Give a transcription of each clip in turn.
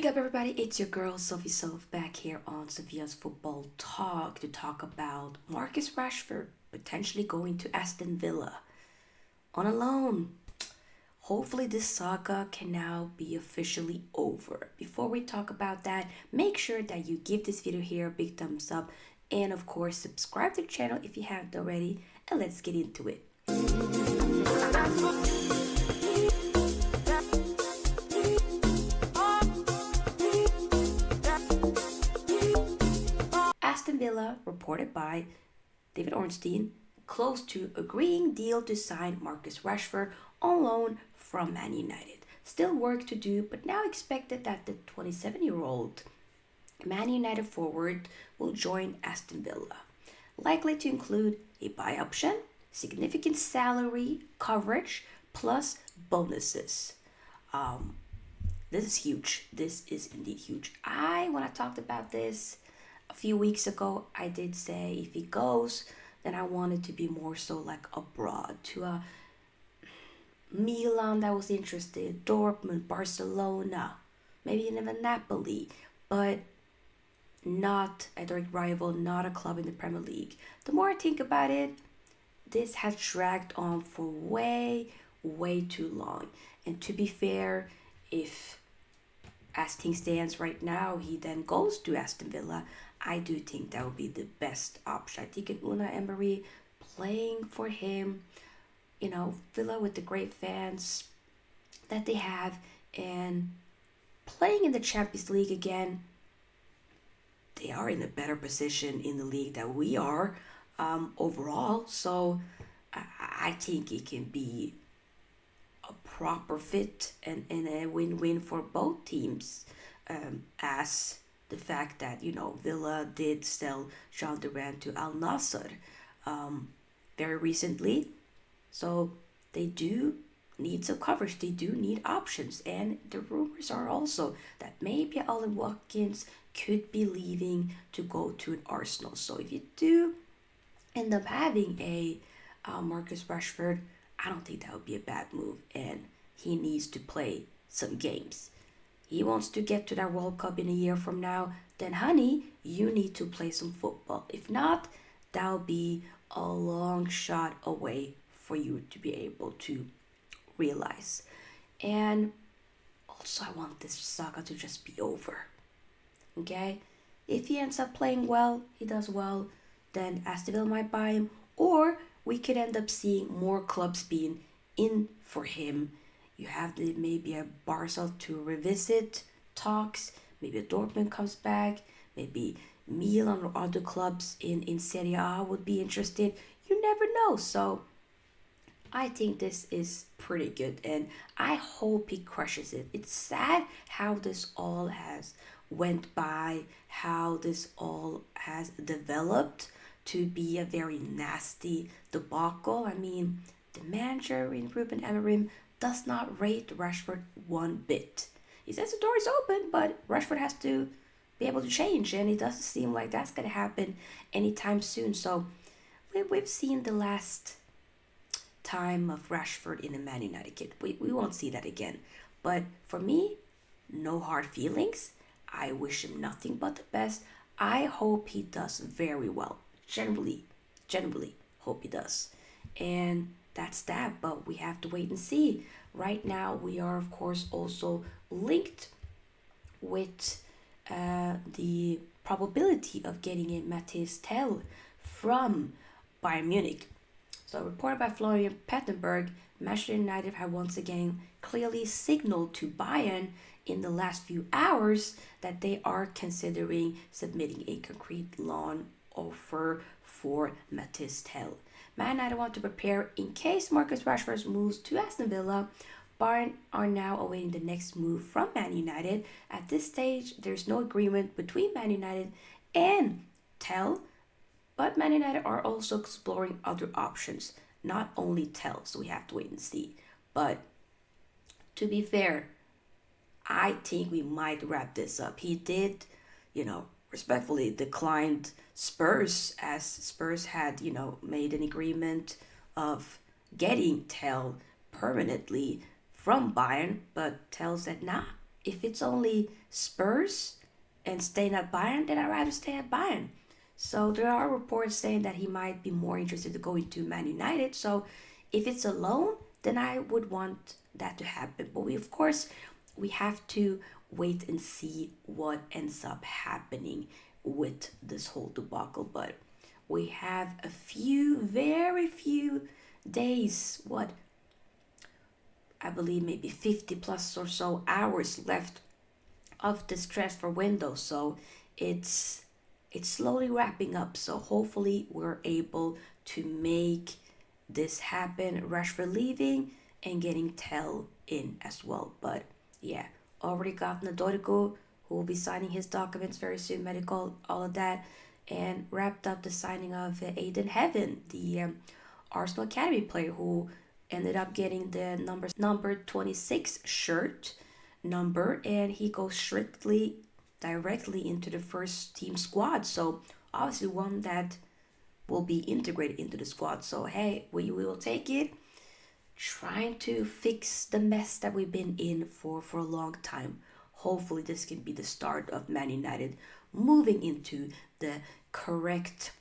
Big up, everybody. It's your girl, Sofia back here on Sofia's Football Talk to talk about Marcus Rashford potentially going to Aston Villa on a loan. Hopefully, this saga can now be officially over. Before we talk about that, make sure that you give this video here a big thumbs up and, of course, subscribe to the channel if you haven't already. And let's get into it. Aston Villa, reported by David Ornstein, close to agreeing deal to sign Marcus Rashford on loan from Man United. Still work to do, but now expected that the 27-year-old Man United forward will join Aston Villa, likely to include a buy option, significant salary coverage, plus bonuses. This is huge. This is indeed huge. When I talked about this a few weeks ago, I did say if he goes, then I want it to be more so like abroad to a Milan that was interested, Dortmund, Barcelona, maybe even Napoli, but not a direct rival, not a club in the Premier League. The more I think about it, this has dragged on for way too long. And to be fair, if as things stands right now, he then goes to Aston Villa, I do think that would be the best option. I think Unai Emery playing for him, Villa with the great fans that they have, and playing in the Champions League again, they are in a better position in the league that we are overall. So I think it can be a proper fit and a win-win for both teams, as the fact that Villa did sell Jean Durant to Al Nassr very recently, so they do need some coverage, they do need options, and the rumors are also that maybe Ollie Watkins could be leaving to go to an Arsenal. So if you do end up having a Marcus Rashford, I don't think that would be a bad move, and he needs to play some games. He wants to get to that World Cup in a year from now, then honey, you need to play some football. If not, that'll be a long shot away for you to be able to realize. And also, I want this saga to just be over. Okay? If he ends up playing well, he does well, then Aston Villa might buy him, or we could end up seeing more clubs being in for him. You have maybe a Barca to revisit talks. Maybe a Dortmund comes back. Maybe Milan or other clubs in Serie A would be interested. You never know. So I think this is pretty good, and I hope he crushes it. It's sad how this all has went by, how this all has developed to be a very nasty debacle. I mean, the manager in Ruben Amorim does not rate Rashford one bit. He says the door is open, but Rashford has to be able to change, and it doesn't seem like that's going to happen anytime soon. So we've seen the last time of Rashford in a Man United kit. We won't see that again. But for me, no hard feelings. I wish him nothing but the best. I hope he does very well. Generally hope he does. And that's that, but we have to wait and see. Right now, we are, of course, also linked with the probability of getting in Matthias Tell from Bayern Munich. So, reported by Florian Pettenberg, Manchester United have once again clearly signaled to Bayern in the last few hours that they are considering submitting a concrete loan offer for Matthias Tell. Man United want to prepare in case Marcus Rashford moves to Aston Villa. Bayern are now awaiting the next move from Man United. At this stage, there's no agreement between Man United and Tell, but Man United are also exploring other options, not only Tell, so we have to wait and see. But to be fair, I think we might wrap this up. He did, respectfully declined Spurs, as Spurs had, made an agreement of getting Tell permanently from Bayern, but Tell said, nah, if it's only Spurs and staying at Bayern, then I'd rather stay at Bayern. So there are reports saying that he might be more interested to go into Man United. So if it's a loan, then I would want that to happen. But we, of course, we have to wait and see what ends up happening with this whole debacle. But we have a few, very few days, what, I believe maybe 50 plus or so hours left of this transfer window. So it's slowly wrapping up. So hopefully we're able to make this happen. Rashford leaving and getting Tell in as well. But yeah, already gotten a Dorgu who will be signing his documents very soon, medical, all of that, and wrapped up the signing of Aiden Heaven, the Arsenal Academy player who ended up getting the number 26 shirt number, and he goes strictly directly into the first team squad. So obviously one that will be integrated into the squad. So hey, we will take it. Trying to fix the mess that we've been in for a long time. Hopefully this can be the start of Man United moving into the correct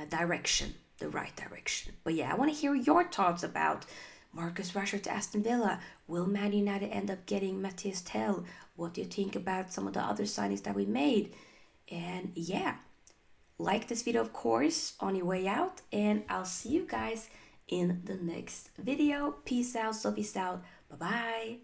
direction, the right direction. But yeah, I want to hear your thoughts about Marcus Rashford to Aston Villa. Will Man United end up getting Matthias Tell? What do you think about some of the other signings that we made? And yeah, like this video, of course, on your way out. And I'll see you guys in the next video. Peace out, Sofia out. Bye-bye.